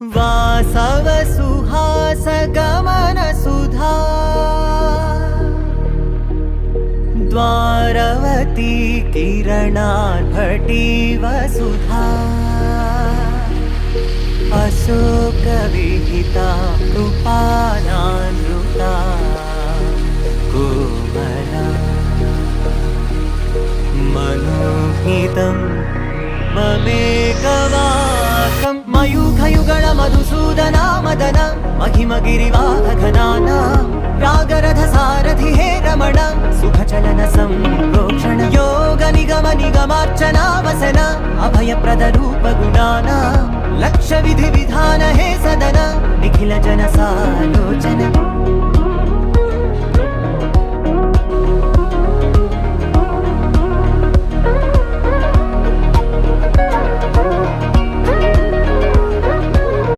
वासव सुहास गमन सुधा द्वारवती किरणार्भटी वसुधा अशोक विहिता कृपानानृता कोमला मनोहितं ममेकवाकं मयूखयुगल मधुसूदना मदन महिमगिरिवाहघनाना रागरथ सारथि हे रमण सुखचलन संप्रोक्षण योग निगम निगमार्चना वसन अभयप्रद रूप गुणाना लक्ष्य विधि विधान हे सदन निखिल जन सालोचन